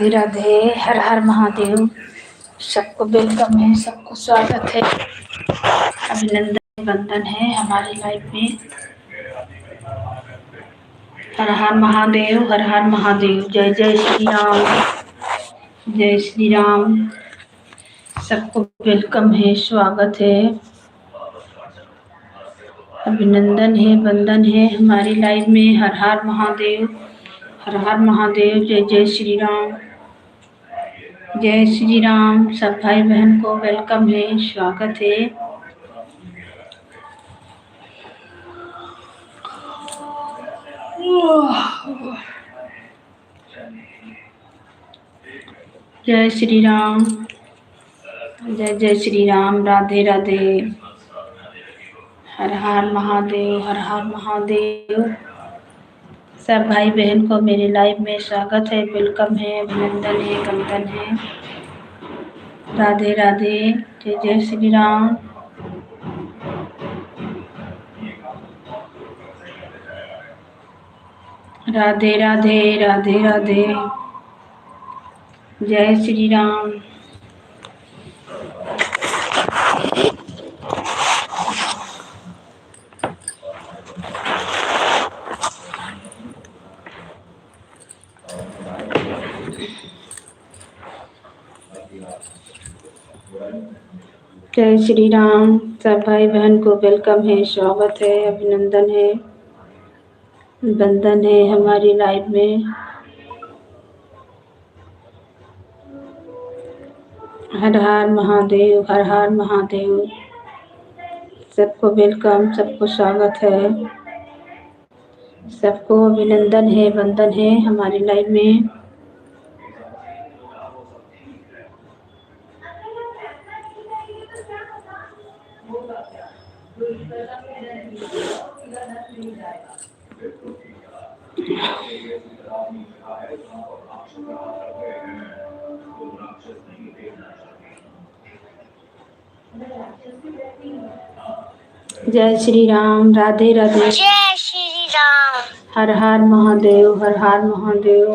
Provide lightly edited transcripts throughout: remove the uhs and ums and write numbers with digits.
राधे हर हर महादेव। सबको वेलकम है, सबको स्वागत है, अभिनंदन वंदन है हमारी लाइफ में। हर हर महादेव, हर हर महादेव। जय जय श्री राम, जय श्री राम। सबको वेलकम है, स्वागत है, अभिनंदन है, वंदन है हमारी लाइफ में। हर हर महादेव, हर हर महादेव। जय जय श्री राम, जय श्री राम। सब भाई बहन को वेलकम है, स्वागत है। जय श्री राम, जय जय श्री राम। राधे राधे, हर हर महादेव, हर हर महादेव। सब भाई बहन को मेरे लाइफ में स्वागत है, वेलकम है, अभिनंदन है, वंदन है। राधे राधे, जय जय श्री राम। राधे राधे, राधे राधे, जय श्री राम। जय श्री राम। सब भाई बहन को वेलकम है, स्वागत है, अभिनंदन है, वंदन है हमारी लाइफ में। हर हर महादेव, हर हर महादेव। सबको वेलकम, सबको स्वागत है, सबको अभिनंदन है, वंदन है हमारी लाइफ में। जय श्री राम, राधे राधे, जय श्री राम। हर हर महादेव, हर हर महादेव।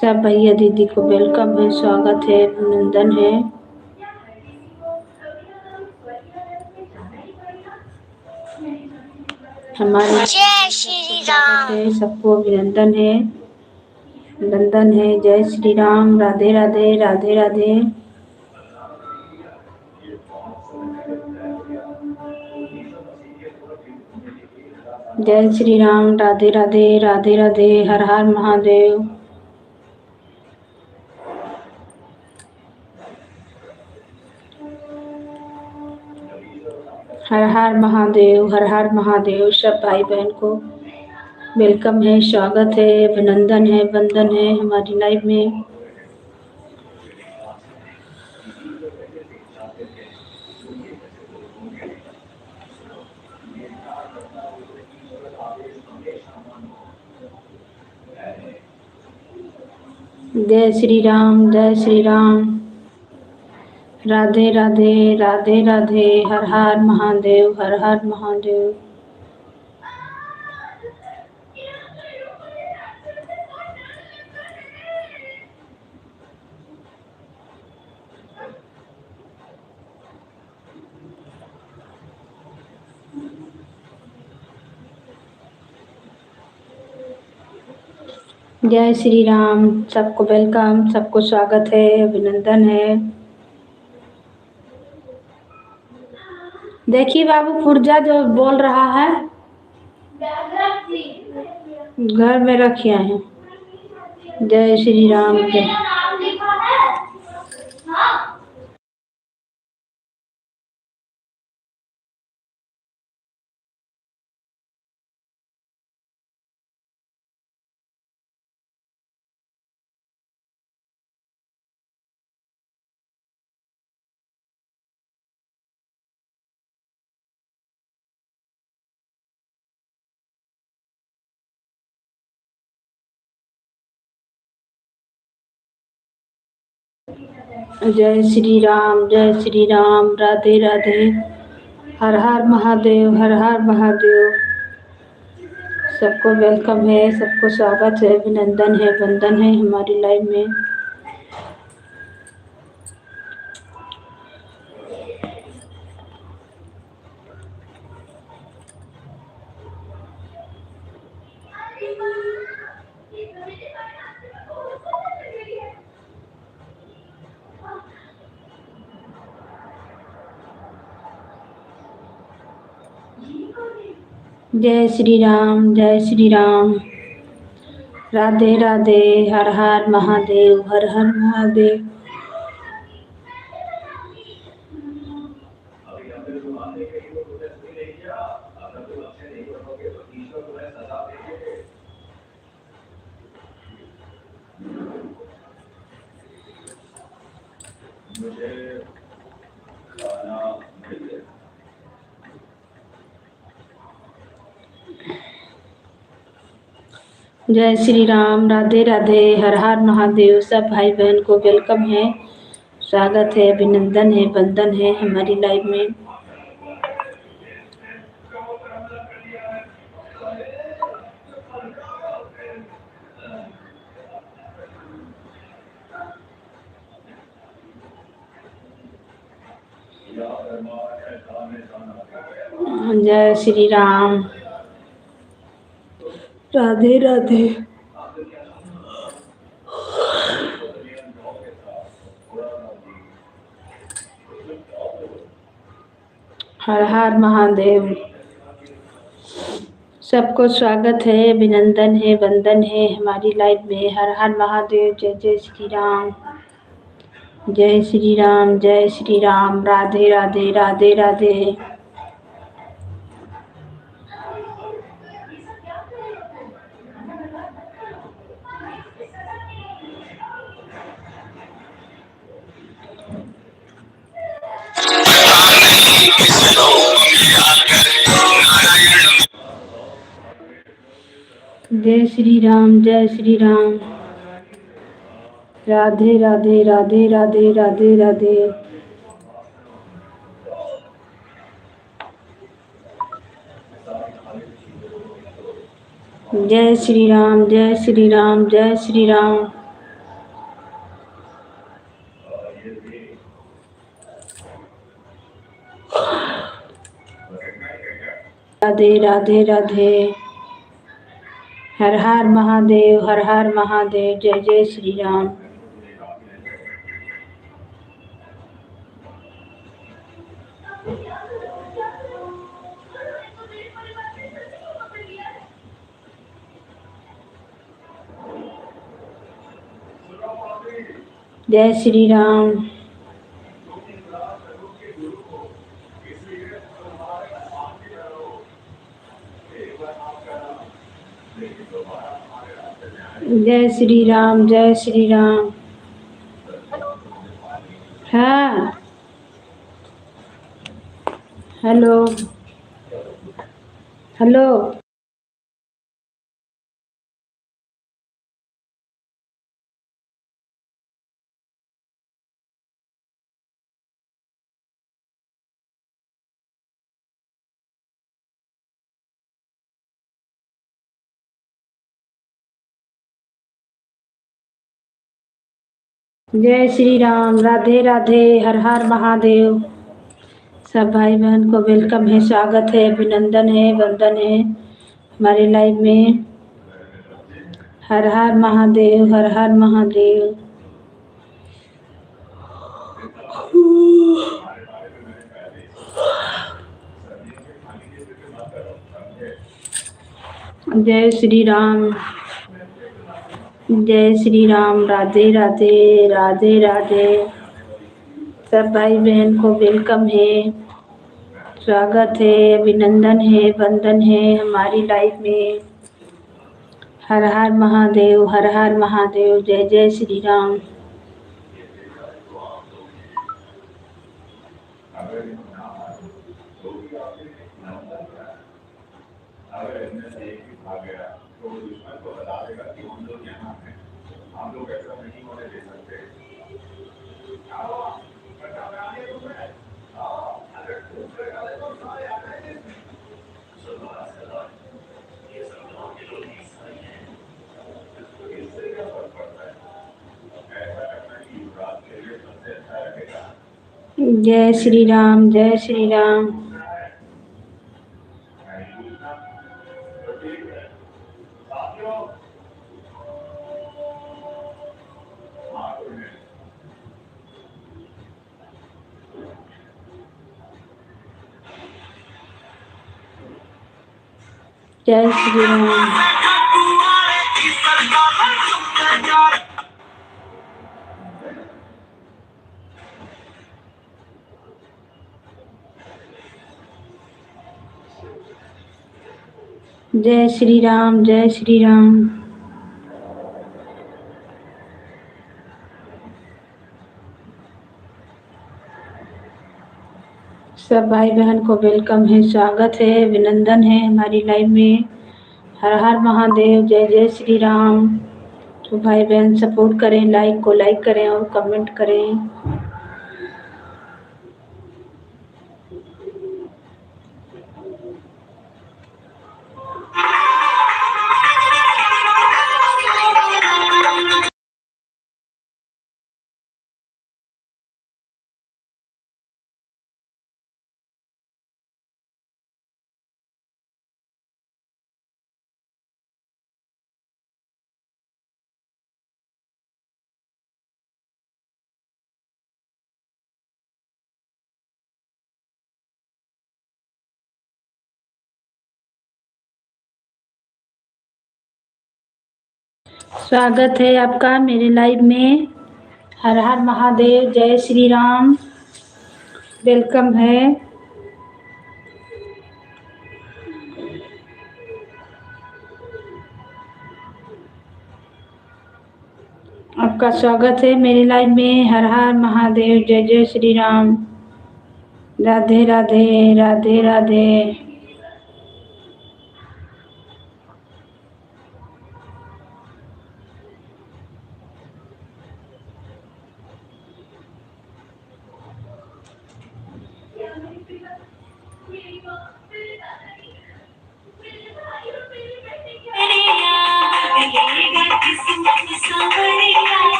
सब भैया दीदी को वेलकम है, स्वागत है, अभिनंदन है। हमारे जय श्री राम। सबको अभिनंदन है, वंदन है। जय श्री राम। राधे राधे, राधे राधे। जय श्री राम। राधे राधे, राधे राधे, हर हर महादेव। हर हर महादेव, हर हर महादेव। सब भाई बहन को वेलकम है, स्वागत है, अभिनंदन है, वंदन है हमारी लाइफ में। जय श्री राम, जय श्री राम। राधे राधे, राधे राधे, हर हर महादेव, हर हर महादेव। जय श्री राम। सबको वेलकम, सबको स्वागत है, अभिनंदन है। देखिए बाबू पुर्जा जो बोल रहा है, घर में रखिए हैं। जय श्री राम। जय श्री राम, जय श्री राम। राधे राधे, हर हर महादेव, हर हर महादेव। सबको वेलकम है, सबको स्वागत है, अभिनंदन है, वंदन है हमारी लाइव में। जय श्री राम, जय श्री राम, राधे राधे, हर हर महादेव, हर हर महादेव। जय श्री राम, राधे राधे, हर हर महादेव। सब भाई बहन को वेलकम है, स्वागत है, अभिनंदन है, वंदन है हमारी लाइव में। जय श्री राम, राधे राधे। हर हर महादेव। सबको स्वागत है, अभिनंदन है, वंदन है हमारी लाइव में। हर हर महादेव। जय जय श्री राम, जय श्री राम, जय श्री राम, राधे राधे, राधे राधे। जय श्री राम, जय श्री राम, राधे राधे, राधे राधे, राधे राधे। जय श्री राम, जय श्री राम, जय श्री राम। राधे राधे राधे, हर हर महादेव, हर हर महादेव। जय जय श्री राम। जय श्री राम। जय श्री राम, जय श्री राम। हाँ, हेलो हेलो। जय श्री राम, राधे राधे, हर हर महादेव। सब भाई बहन को वेलकम है, स्वागत है, अभिनंदन है, वंदन है हमारे लाइव में। हर हर महादेव, हर हर महादेव। जय श्री राम, जय श्री राम, राधे राधे, राधे राधे। सब भाई बहन को वेलकम है, स्वागत है, अभिनंदन है, वंदन है हमारी लाइफ में। हर हर महादेव, हर हर महादेव। जय जय श्री राम। जय श्री राम, जय श्री राम। जय श्री राम। जय श्री राम, जय श्री राम। सब भाई बहन को वेलकम है, स्वागत है, अभिनंदन है हमारी लाइव में। हर हर महादेव, जय जय श्री राम। तो भाई बहन सपोर्ट करें, लाइक को लाइक करें और कमेंट करें। स्वागत है आपका मेरे लाइव में। हर हर महादेव, जय श्री राम, वेलकम है। आपका स्वागत है मेरे लाइव में। हर हर महादेव, जय जय श्री राम। राधे राधे, राधे राधे।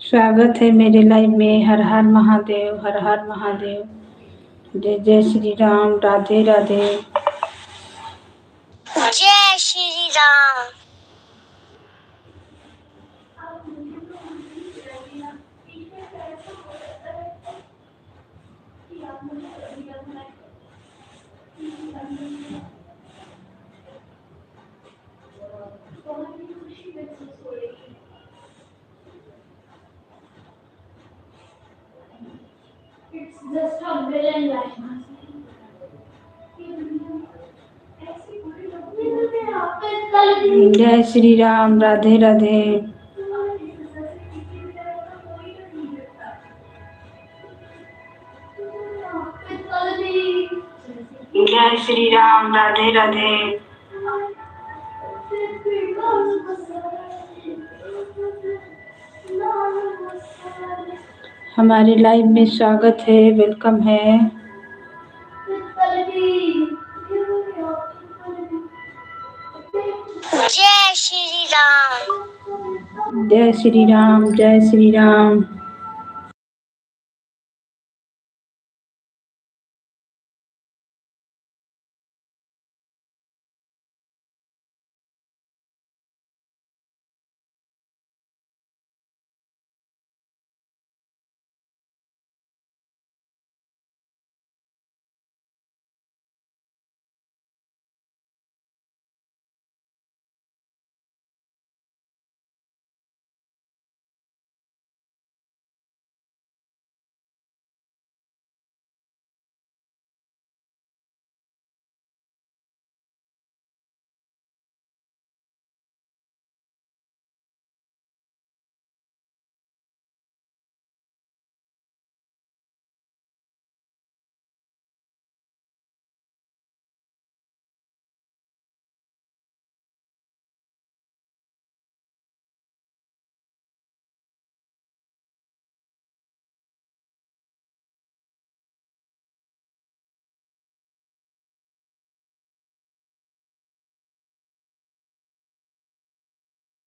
स्वागत है मेरे लाइव में। हर हर महादेव, हर हर महादेव, जय जय श्री राम, राधे राधे। जय श्री राम। जय श्री राम, राधे राधे। जय श्री राम, राधे राधे। हमारे लाइव में स्वागत है, वेलकम है। जय श्री राम। जय श्री राम, जय श्री राम।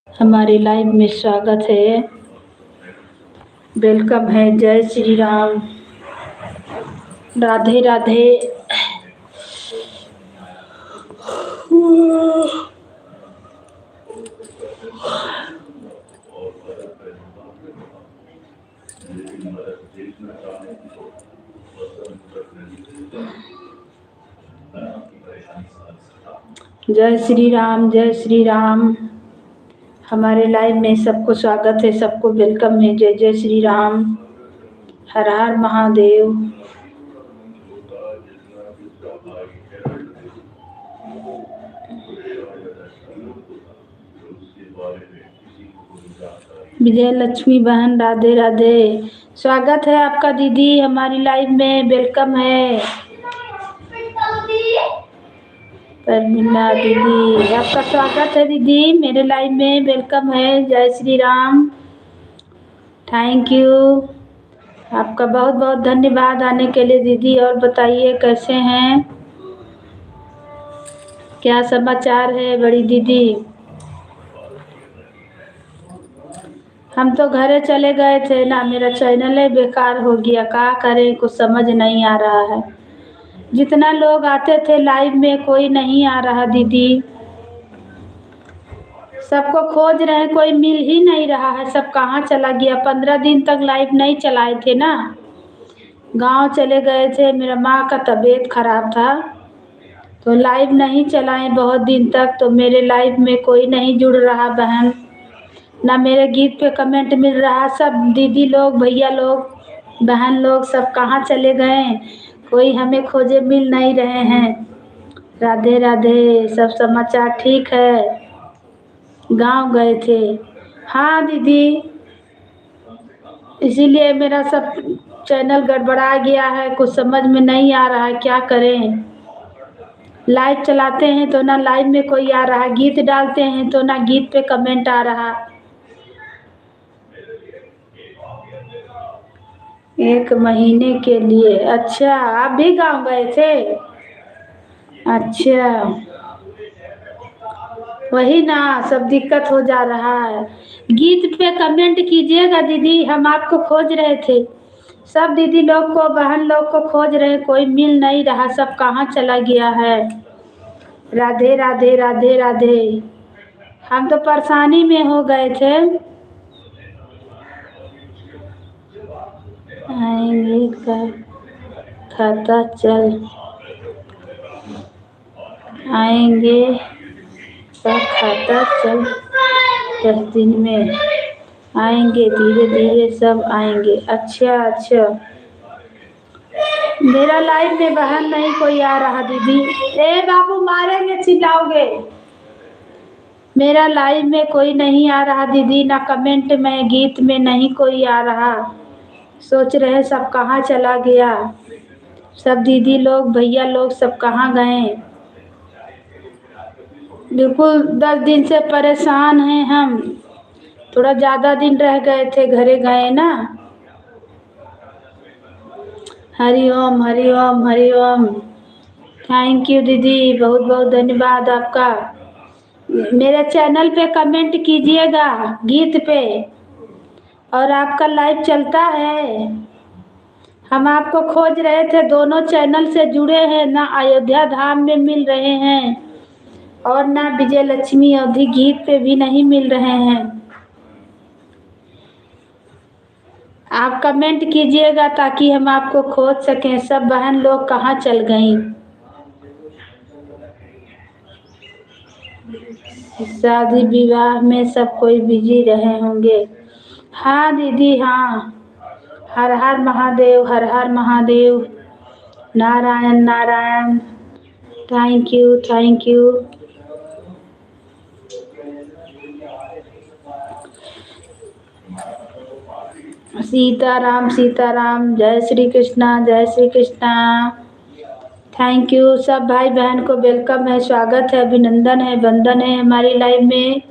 हमारे लाइव में स्वागत है। वेलकम है। जय श्री राम। राधे राधे। जय श्री राम, जय श्री राम। हमारे लाइव में सबको स्वागत है, सबको वेलकम है। जय जय श्री राम। हर हर महादेव। विजय लक्ष्मी बहन, राधे राधे। स्वागत है आपका दीदी हमारी लाइव में, वेलकम है। परमीला दीदी, आपका स्वागत है दीदी मेरे लाइव में, वेलकम है। जय श्री राम। थैंक यू, आपका बहुत बहुत धन्यवाद आने के लिए दीदी। और बताइए कैसे हैं, क्या समाचार है बड़ी दीदी? हम तो घरे चले गए थे ना, मेरा चैनल ही बेकार हो गया, क्या करें कुछ समझ नहीं आ रहा है। जितना लोग आते थे लाइव में कोई नहीं आ रहा दीदी, सबको खोज रहे हैं, कोई मिल ही नहीं रहा है, सब कहाँ चला गया। 15 दिन तक लाइव नहीं चलाए थे ना, गांव चले गए थे, मेरा माँ का तबीयत खराब था तो लाइव नहीं चलाए बहुत दिन तक। तो मेरे लाइव में कोई नहीं जुड़ रहा बहन, ना मेरे गीत पे कमेंट मिल रहा। सब दीदी लोग, भैया लोग, बहन लोग सब कहाँ चले गए, कोई हमें खोजे मिल नहीं रहे हैं। राधे राधे। सब समाचार ठीक है? गांव गए थे? हाँ दीदी, इसीलिए मेरा सब चैनल गड़बड़ा गया है, कुछ समझ में नहीं आ रहा है क्या करें। लाइव चलाते हैं तो ना लाइव में कोई आ रहा, गीत डालते हैं तो ना गीत पे कमेंट आ रहा। 1 महीने के लिए? अच्छा, आप भी गांव गए थे? अच्छा, वही ना, सब दिक्कत हो जा रहा है। गीत पे कमेंट कीजिएगा दीदी, हम आपको खोज रहे थे, सब दीदी लोग को, बहन लोग को खोज रहे, कोई मिल नहीं रहा, सब कहाँ चला गया है। राधे राधे, राधे राधे। हम तो परेशानी में हो गए थे। आएंगे का खाता चल, आएंगे का खाता चल, 10 दिन में आएंगे, धीरे धीरे सब आएंगे। अच्छा अच्छा, मेरा लाइव में बहन नहीं कोई आ रहा दीदी। ए बाबू मारेंगे, चिल्लाओगे। मेरा लाइव में कोई नहीं आ रहा दीदी, ना कमेंट में, गीत में नहीं कोई आ रहा। सोच रहे सब कहाँ चला गया, सब दीदी लोग, भैया लोग सब कहाँ गए। बिल्कुल 10 दिन से परेशान हैं हम, थोड़ा ज़्यादा दिन रह गए थे, घरे गए ना। हरि ओम, हरि ओम, हरि ओम। थैंक यू दीदी, बहुत बहुत धन्यवाद आपका। मेरे चैनल पे कमेंट कीजिएगा गीत पे, और आपका लाइव चलता है। हम आपको खोज रहे थे, दोनों चैनल से जुड़े हैं ना, अयोध्या धाम में मिल रहे हैं और ना विजय लक्ष्मी अवधि गीत पे भी नहीं मिल रहे हैं। आप कमेंट कीजिएगा ताकि हम आपको खोज सकें। सब बहन लोग कहाँ चल गई, शादी विवाह में सब कोई बिजी रहे होंगे। हाँ दीदी, हाँ। हर हर महादेव, हर हर Mahadev. Narayan Narayan. Thank you, thank you. Sitaram Sitaram. जय श्री कृष्णा, जय श्री कृष्णा। थैंक यू, सब भाई बहन को वेलकम है, स्वागत है, अभिनंदन है, वंदन है हमारी लाइव में।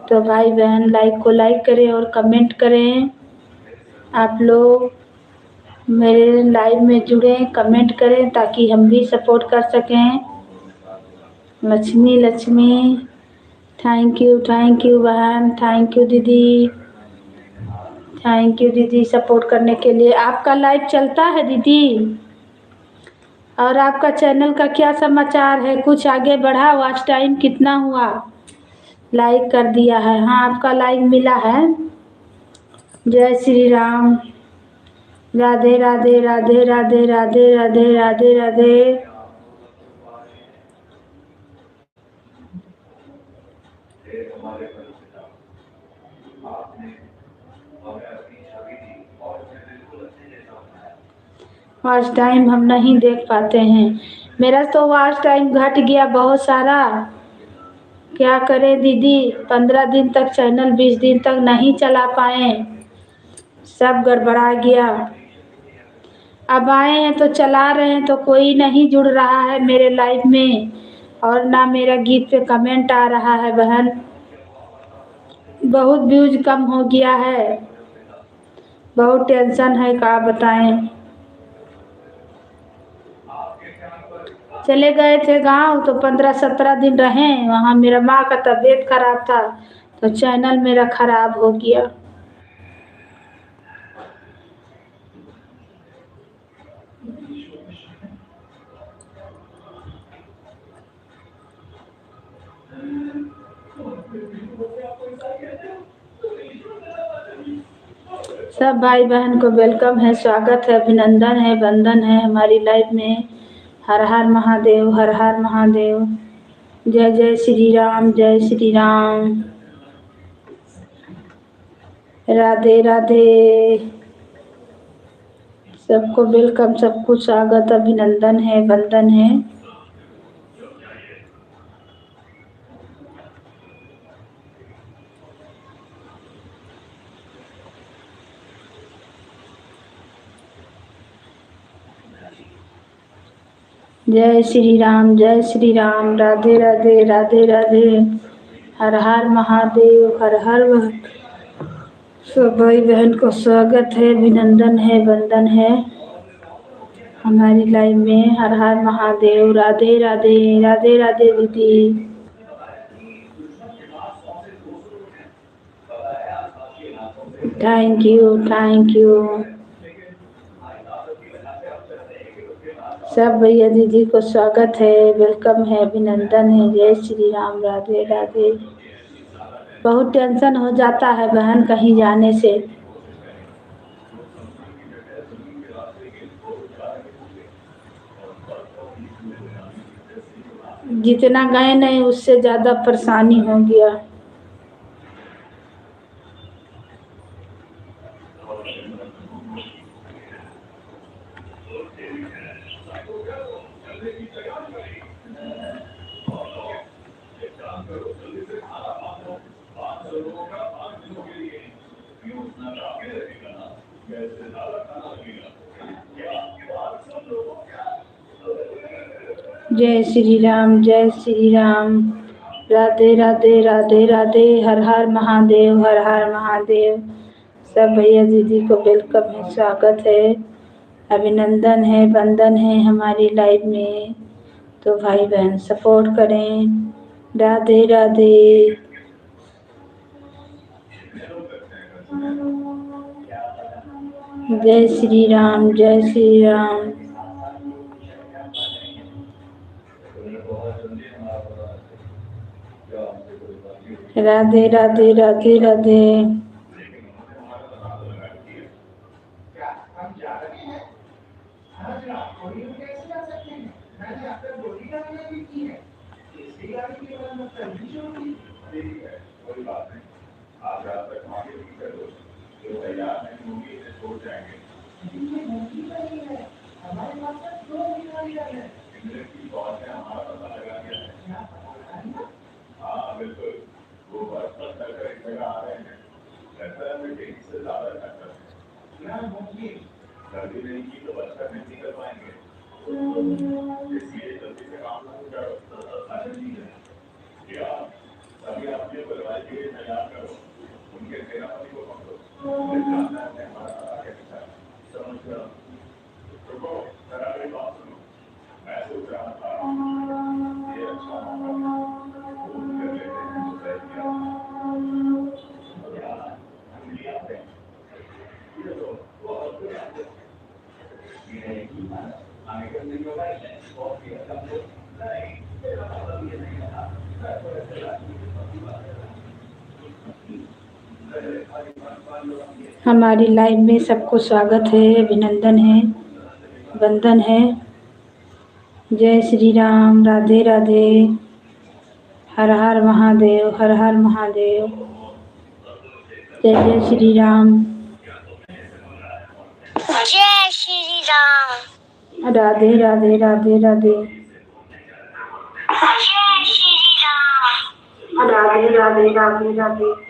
तो भाई बहन लाइक को लाइक करें और कमेंट करें। आप लोग मेरे लाइव में जुड़ें, कमेंट करें ताकि हम भी सपोर्ट कर सकें। लक्ष्मी लक्ष्मी, थैंक यू बहन, थैंक यू दीदी, थैंक यू दीदी सपोर्ट करने के लिए। आपका लाइव चलता है दीदी? और आपका चैनल का क्या समाचार है? कुछ आगे बढ़ा? वॉच टाइम कितना हुआ? लाइक कर दिया है? हाँ, आपका लाइक मिला है। जय श्री राम। राधे राधे राधे राधे राधे राधे राधे राधे। वॉच टाइम हम नहीं देख पाते हैं। मेरा तो वॉच टाइम घट गया बहुत सारा। क्या करें दीदी? 15 दिन तक चैनल, 20 दिन तक नहीं चला पाए, सब गड़बड़ा गया। अब आए हैं तो चला रहे हैं तो कोई नहीं जुड़ रहा है मेरे लाइव में, और ना मेरा गीत पे कमेंट आ रहा है बहन। बहुत व्यूज कम हो गया है, बहुत टेंशन है, क्या बताएं। चले गए थे गांव तो 15-17 दिन रहे वहाँ। मेरा माँ का तबीयत खराब था तो चैनल मेरा खराब हो गया। सब भाई बहन को वेलकम है, स्वागत है, अभिनंदन है, वंदन है हमारी लाइफ में। हर हर महादेव, हर हर महादेव। जय जय श्री राम, जय श्री राम। राधे राधे। सबको वेलकम, सबको स्वागत, अभिनंदन है, वंदन है। जय श्री राम, जय श्री राम। राधे राधे राधे राधे। हर हर महादेव, हर हर सब भाई बहन को स्वागत है, अभिनंदन है, वंदन है हमारी लाइफ में। हर हर महादेव। राधे राधे राधे राधे दीदी। Thank you, thank you. सब भैया दीदी को स्वागत है, वेलकम है, अभिनंदन है। जय श्री राम, राधे राधे। बहुत टेंशन हो जाता है बहन कहीं जाने से। जितना गए नहीं उससे ज़्यादा परेशानी हो गया। जय श्री राम, जय श्री राम। राधे राधे राधे राधे। हर हर महादेव, हर हर महादेव। सब भैया दीदी को वेलकम है, स्वागत है, अभिनंदन है, वंदन है हमारी लाइफ में। तो भाई बहन सपोर्ट करें। राधे राधे। जय श्री राम, जय श्री राम। राधे राधे राधे राधे। हमारी लाइव में सबको स्वागत है, अभिनंदन है, वंदन है। जय श्री राम, राधे राधे, हर हर महादेव, हर हर महादेव। जय जय श्री राम, जय श्री राम, राधे राधे, राधे राधे, जय श्री राम, राधे राधे, राधे राधे।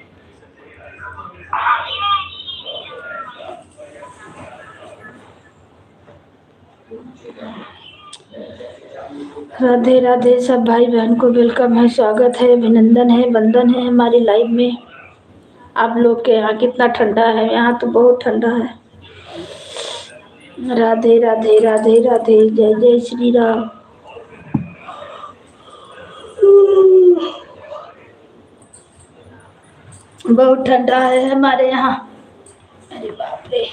राधे राधे, सब भाई बहन को वेलकम है, स्वागत है, अभिनंदन है, वंदन है हमारी लाइव में। आप लोग के यहाँ कितना ठंडा है? यहाँ तो बहुत ठंडा है। राधे राधे, राधे राधे, जय जय श्री राम। बहुत ठंडा है हमारे यहाँ। अरे बाप रे,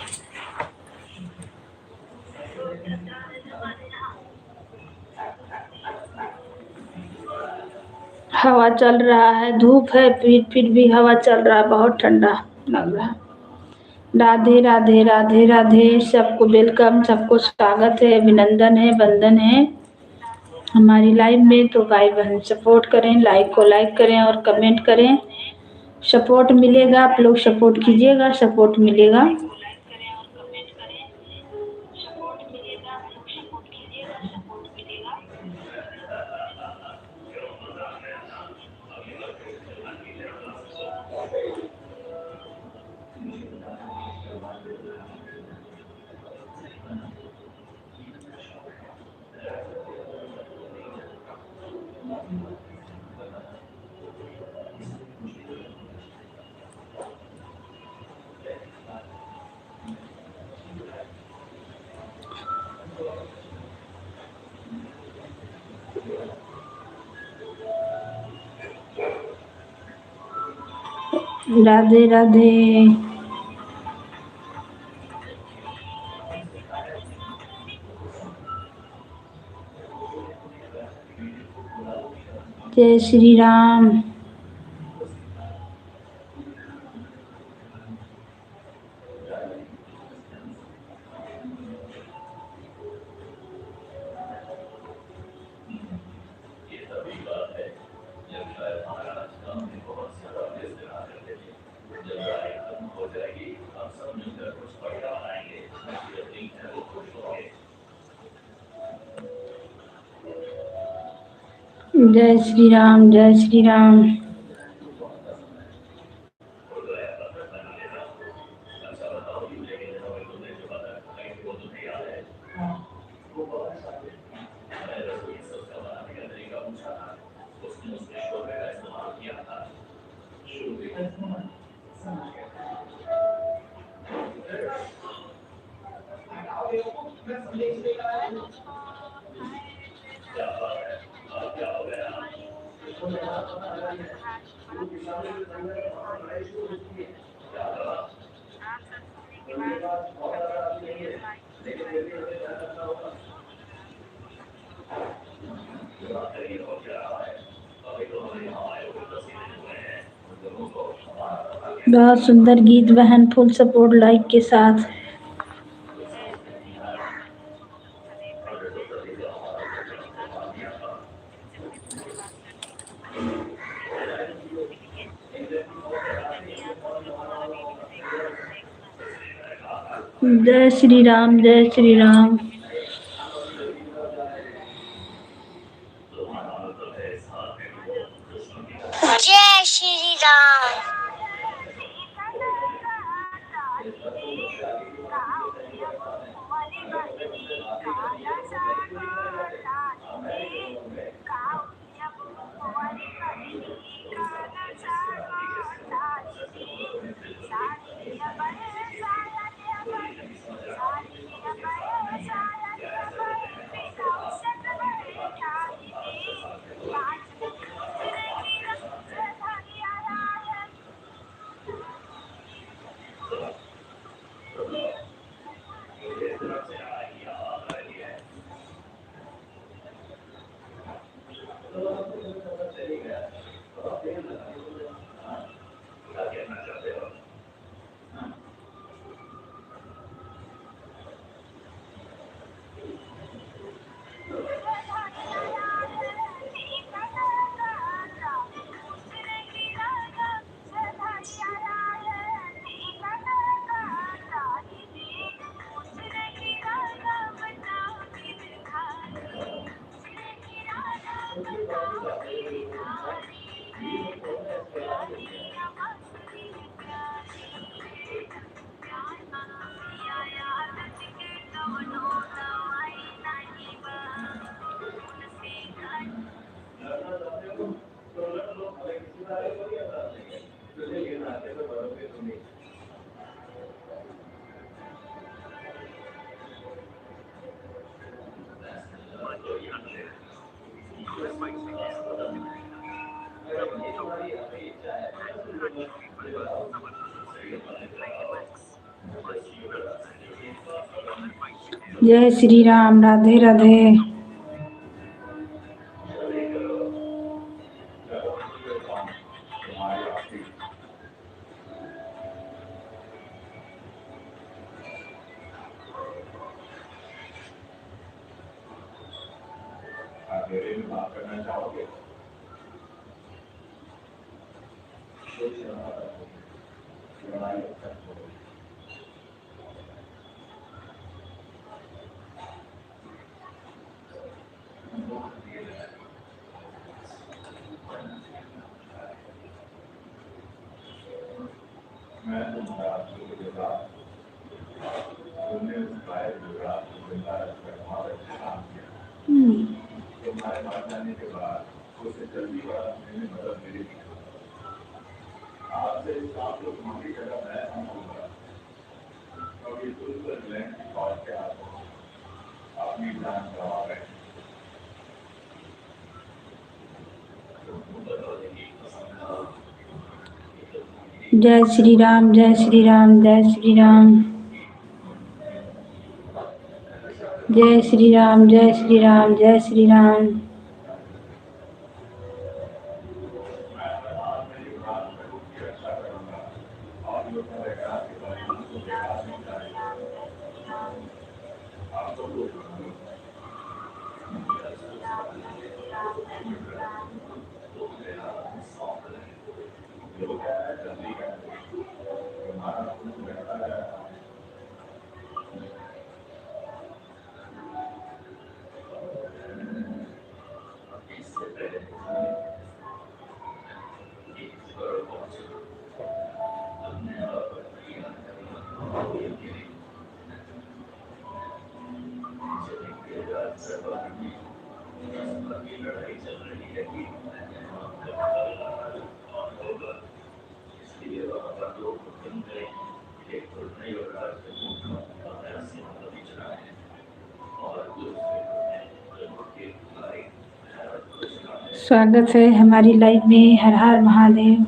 हवा चल रहा है, धूप है, फिर भी हवा चल रहा है, बहुत ठंडा लग रहा है। राधे राधे, राधे राधे, सबको वेलकम, सबको स्वागत है, अभिनंदन है, वंदन है हमारी लाइव में। तो भाई बहन सपोर्ट करें, लाइक को लाइक करें और कमेंट करें। सपोर्ट मिलेगा, आप लोग सपोर्ट कीजिएगा, सपोर्ट मिलेगा। राधे राधे, जय श्री राम। जय श्री राम, जय श्री राम। बहुत सुंदर गीत बहन, फुल सपोर्ट लाइक के साथ। जय श्री राम, जय श्री राम। जय श्री राम, जय श्री राम। राधे राधे। जय श्री राम। जय श्री राम। जय श्री राम। जय श्री राम। जय श्री राम। जय श्री राम। स्वागत है हमारी लाइव में। हर हर महादेव।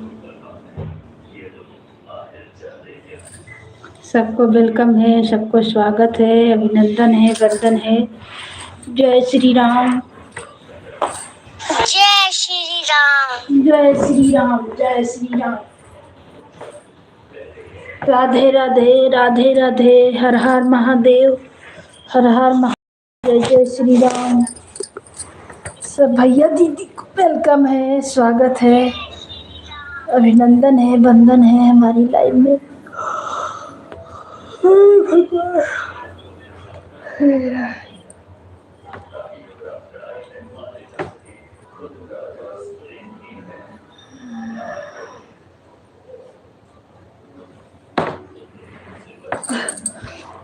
सबको वेलकम है, सबको स्वागत है, अभिनंदन है, वंदन है। जय श्री राम। जय श्री राम। जय श्री राम। जय श्री राम। राधे राधे। राधे राधे। हर हर महादेव। हर हर महादेव। जय श्री राम। सब भैया दीदी को वेलकम है, स्वागत है, अभिनंदन है, वंदन है हमारी लाइव में।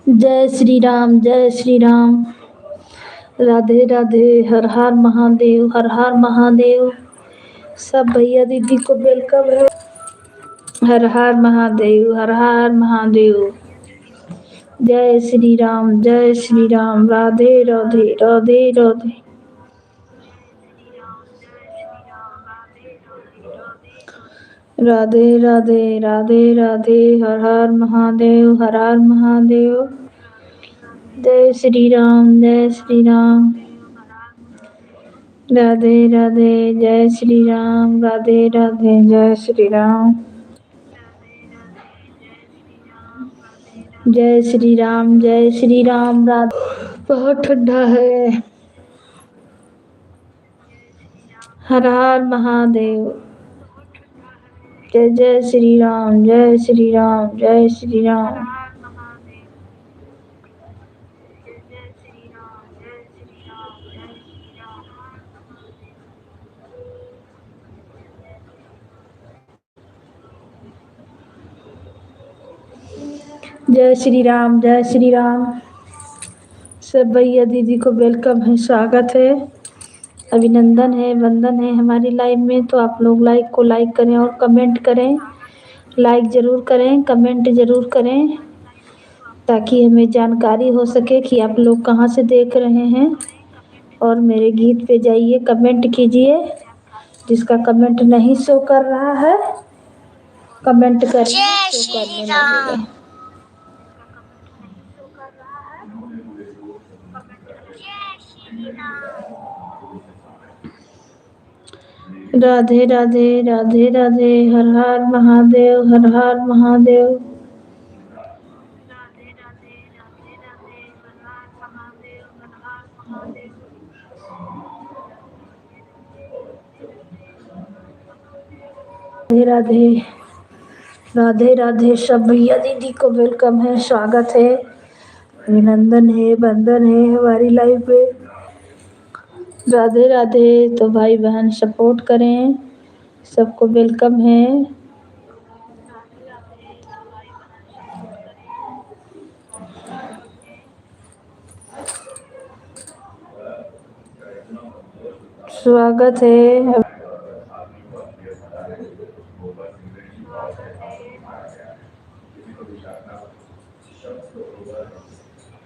जय श्री राम। जय श्री राम। राधे राधे। हर हर महादेव। हर हर महादेव। सब भैया दीदी को वेलकम है। हर हर महादेव। हर हर महादेव। जय श्री राम। जय श्री राम। राधे राधे। राधे राधे। राधे राधे। राधे राधे। हर हर महादेव। हर हर महादेव। जय श्री राम। जय श्री राम। राधे राधे। जय श्री राम। राधे राधे। जय श्री राम। जय श्री राम। जय श्री राम। राधे। बहुत ठंडा है। हर हर महादेव। जय जय श्री राम। जय श्री राम। जय श्री राम। जय श्री राम। जय श्री राम। सब भैया दीदी को वेलकम है, स्वागत है, अभिनंदन है, वंदन है हमारी लाइव में। तो आप लोग लाइक को लाइक करें और कमेंट करें। लाइक ज़रूर करें, कमेंट ज़रूर करें, ताकि हमें जानकारी हो सके कि आप लोग कहाँ से देख रहे हैं। और मेरे गीत पे जाइए, कमेंट कीजिए जिसका कमेंट नहीं शो कर रहा है कमेंट करिए, जय शो श्री करने राम। लगेगा। राधे राधे राधे राधे, हर हर महादेव, हर हर महादेव। राधे राधे राधे राधे, सब भैया दीदी को वेलकम है, स्वागत है, अभिनंदन है, वंदन है हमारी लाइफ में। राधे राधे। तो भाई बहन सपोर्ट करें, सबको वेलकम है। स्वागत है।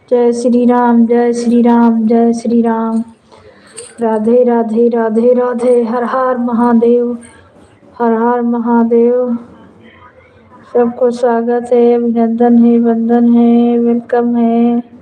जय श्री राम, जय श्री राम, जय श्री राम। राधे राधे राधे राधे, हर हर महादेव, हर हर महादेव। सबको स्वागत है, अभिनंदन है, वंदन है, वेलकम है।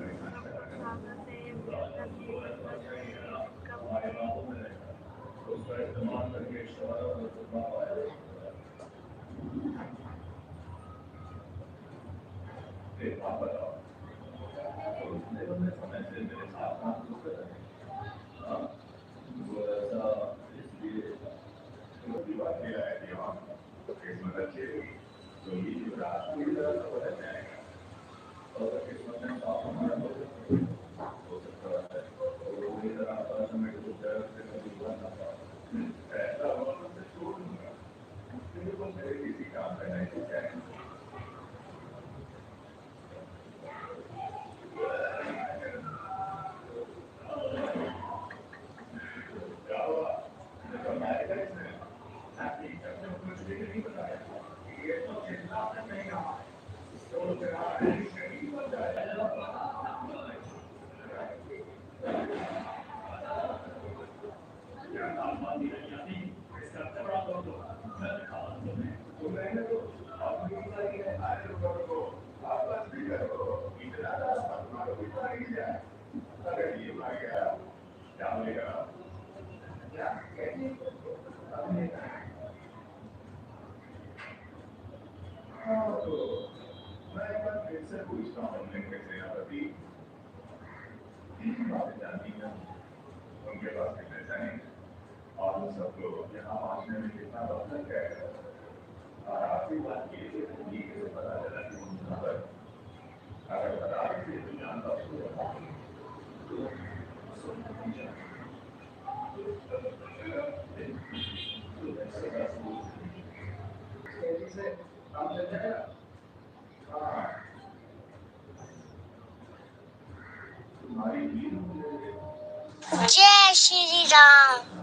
जय श्री राम।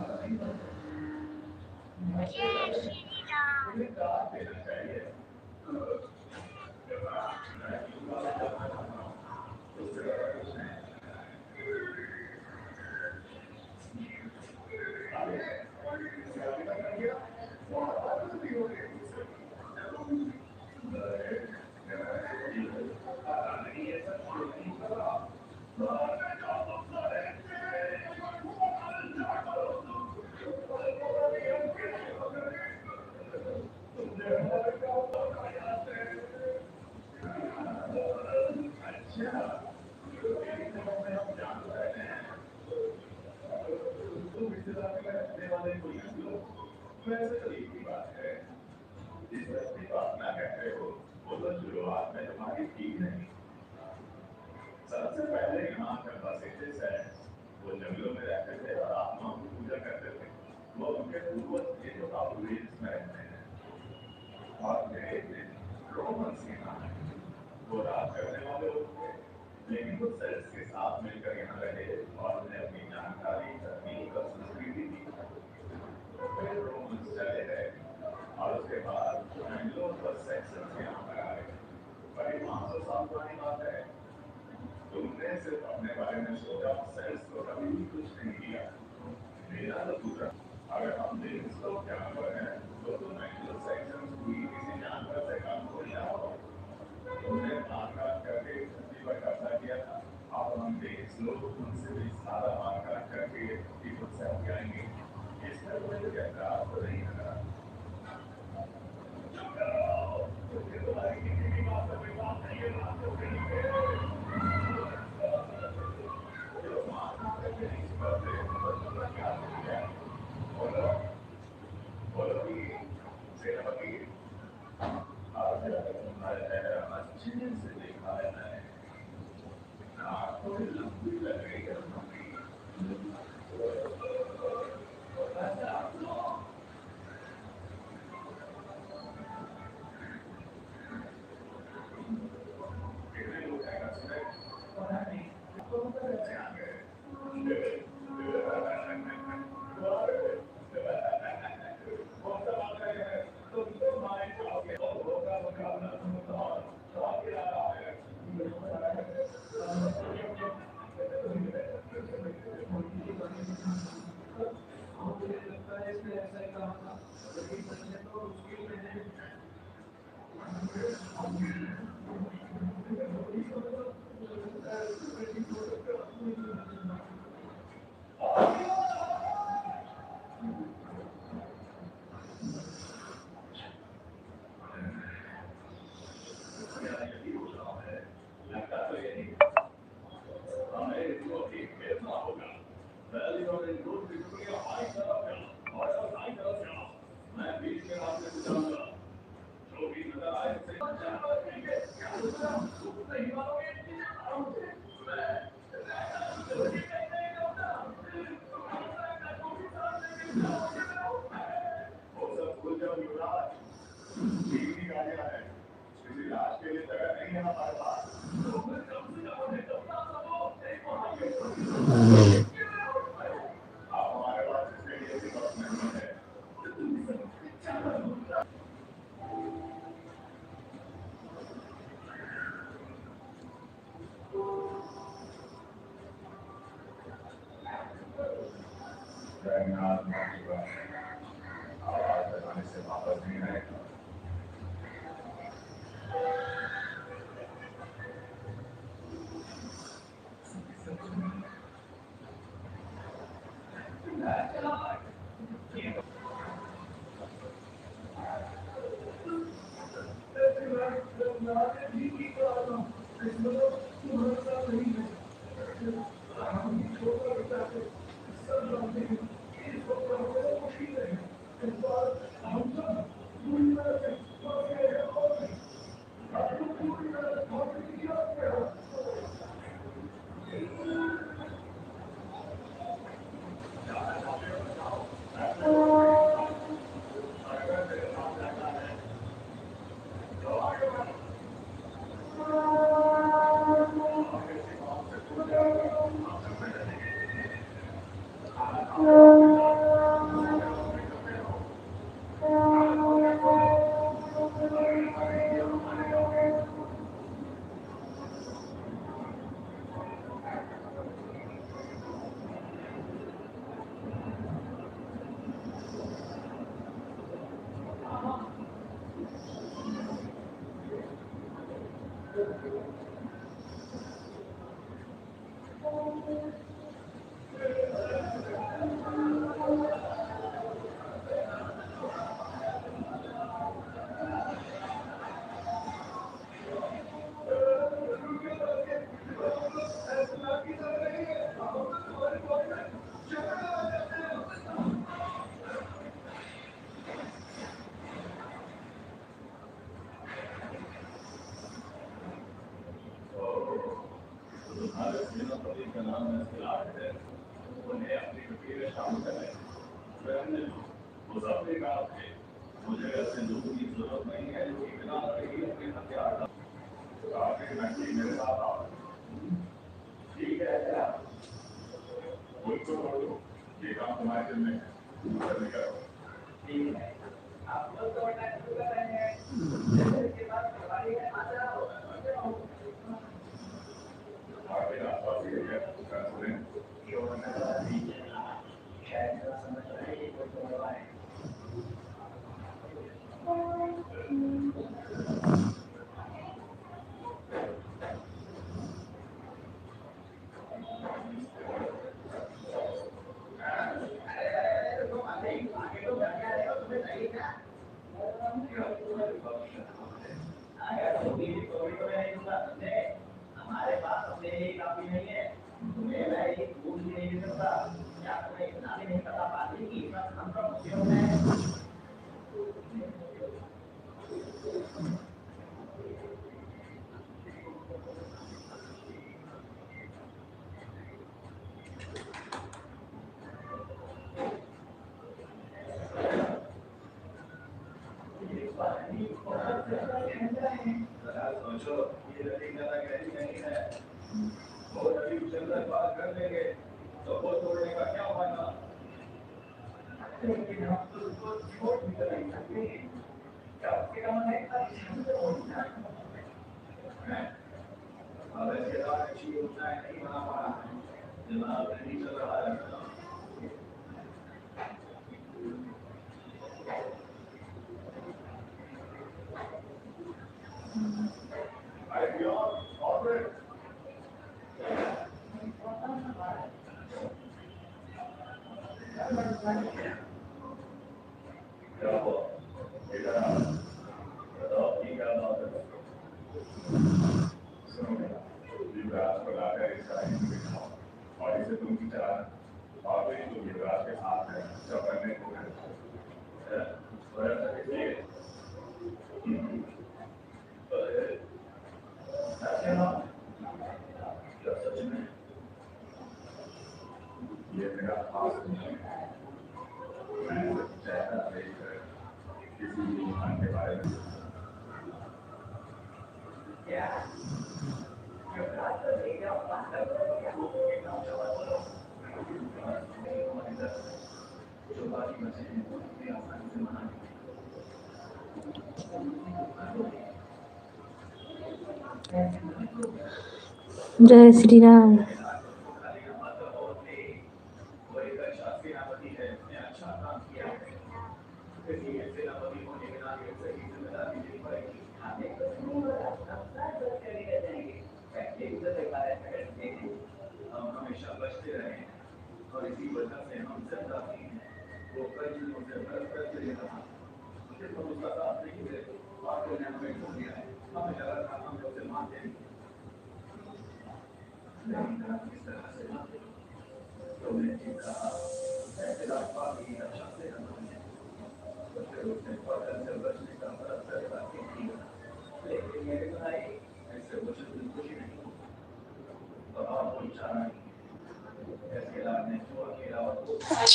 जय श्री राम।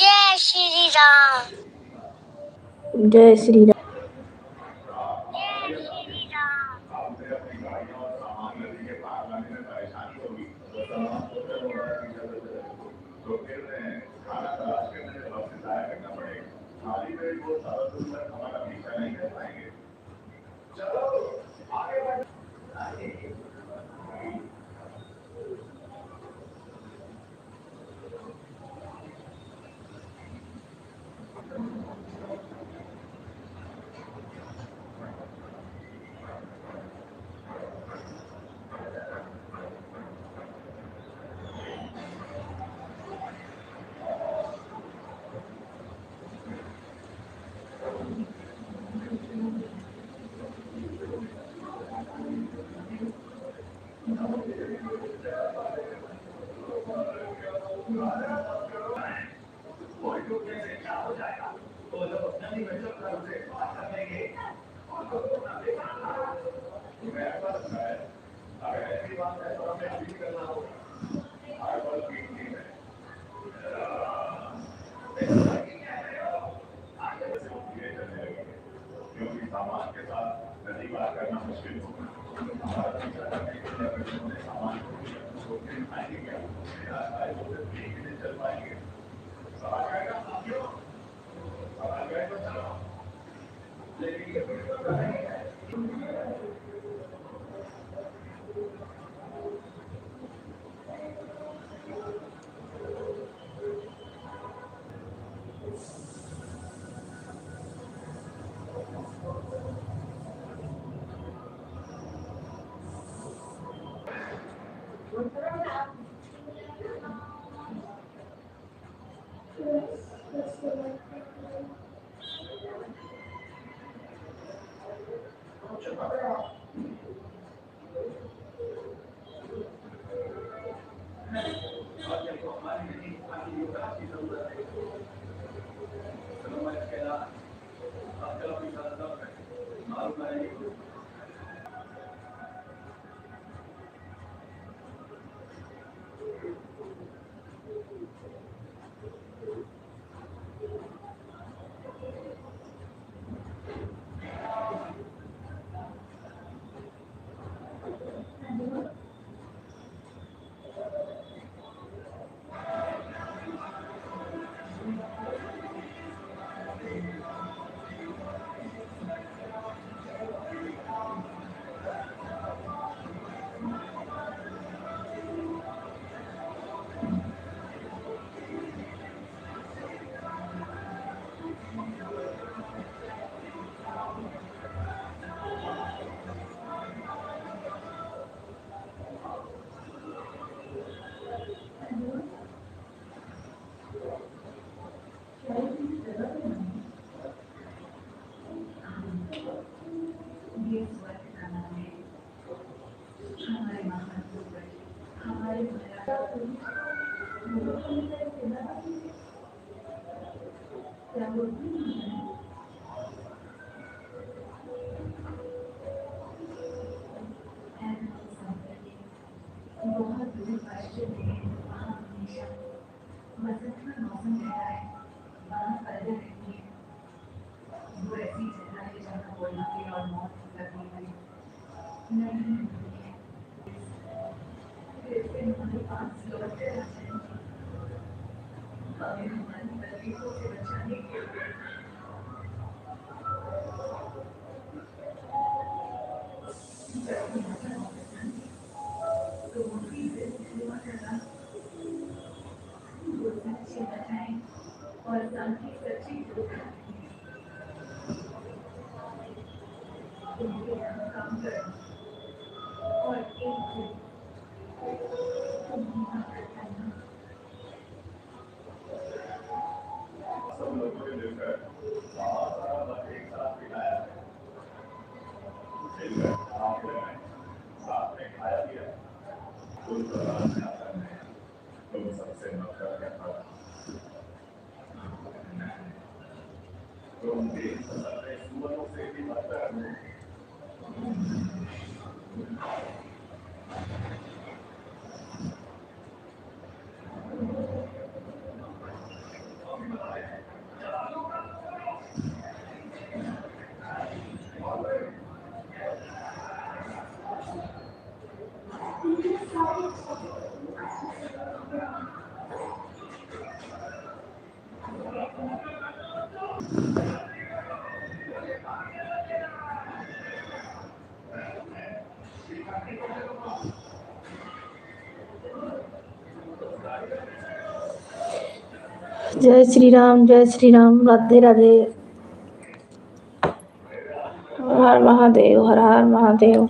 जय श्री राम। जय श्री राम। जय श्री राम, राधे राधे। हर हर महादेव, हर हर महादेव।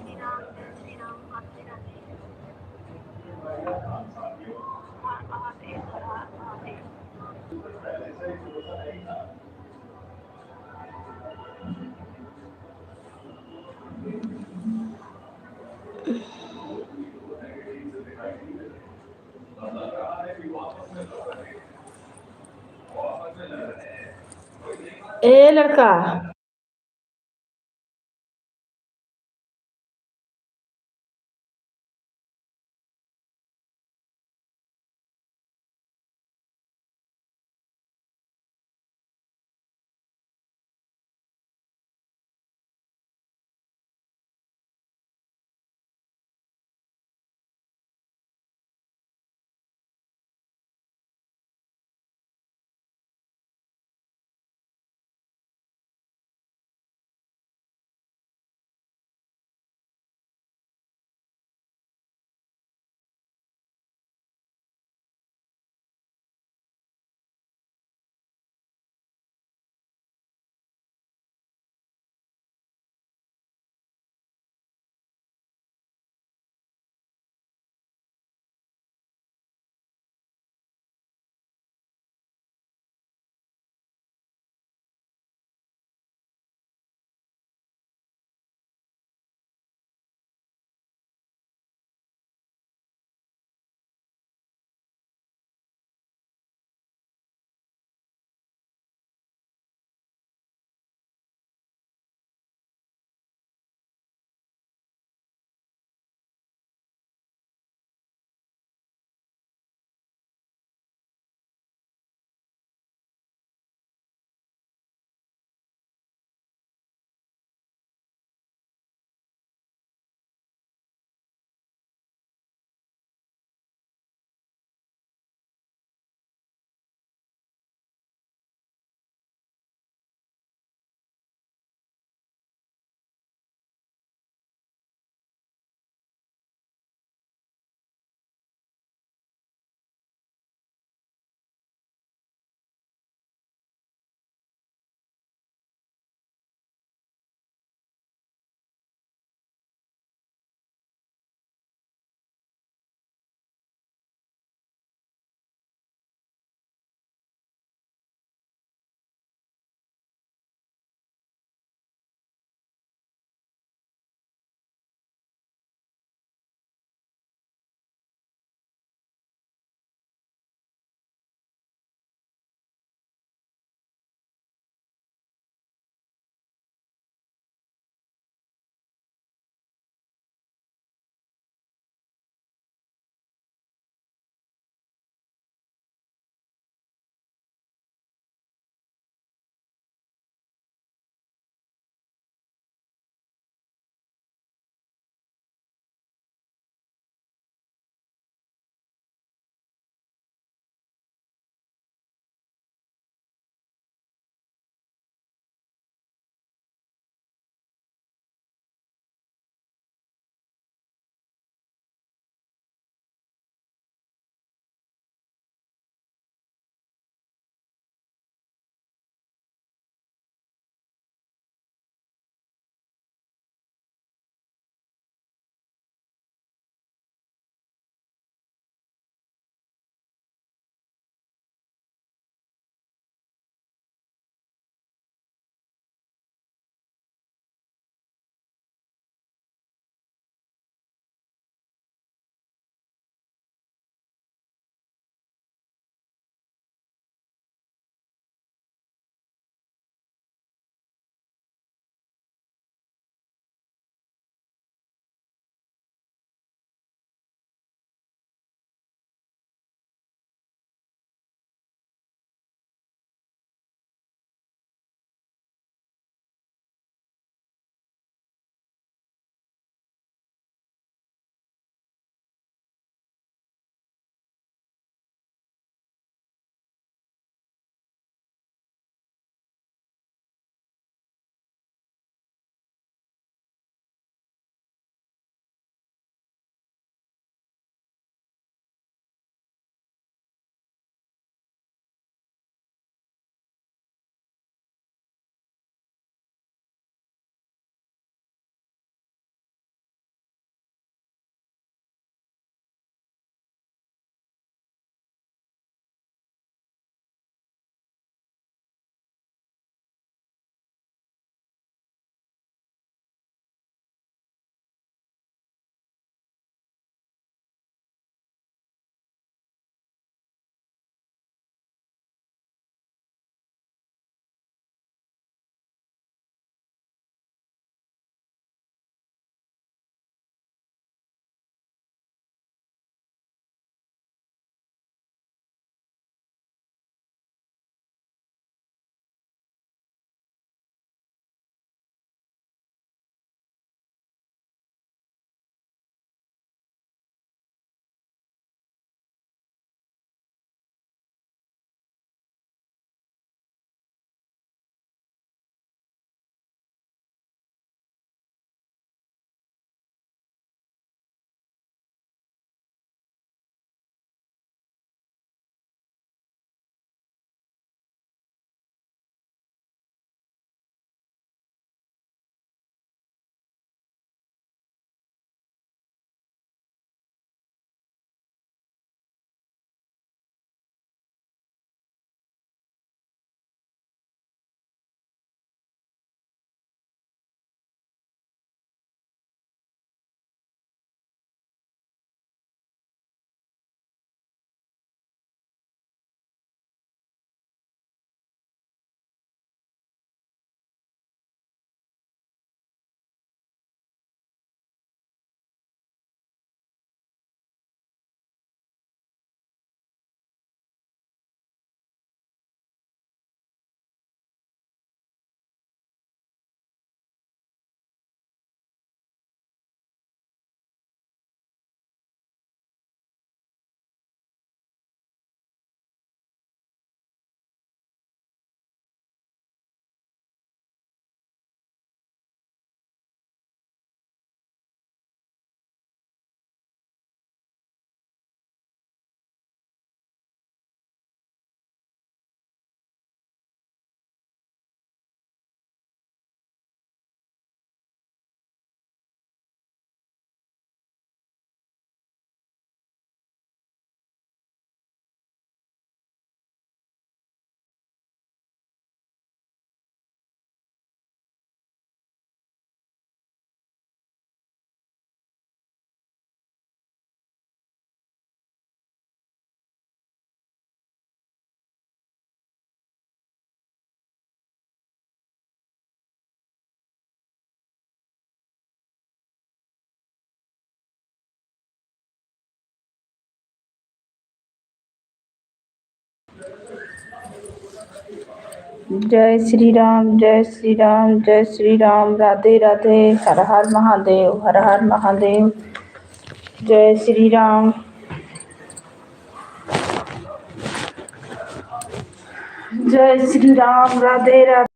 ए लड़का। जय श्री राम, जय श्री राम, जय श्री राम। राधे राधे। हर हर महादेव, हर हर महादेव। जय श्री राम, जय श्री राम। राधे राधे।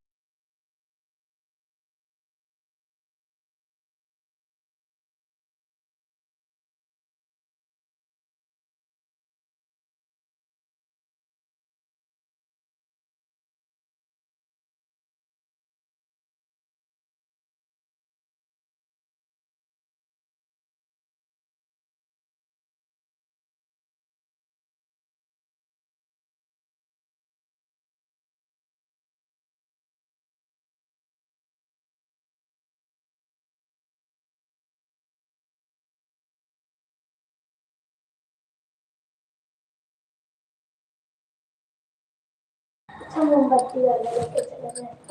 मोमबत्ती वाला लेके चले गए।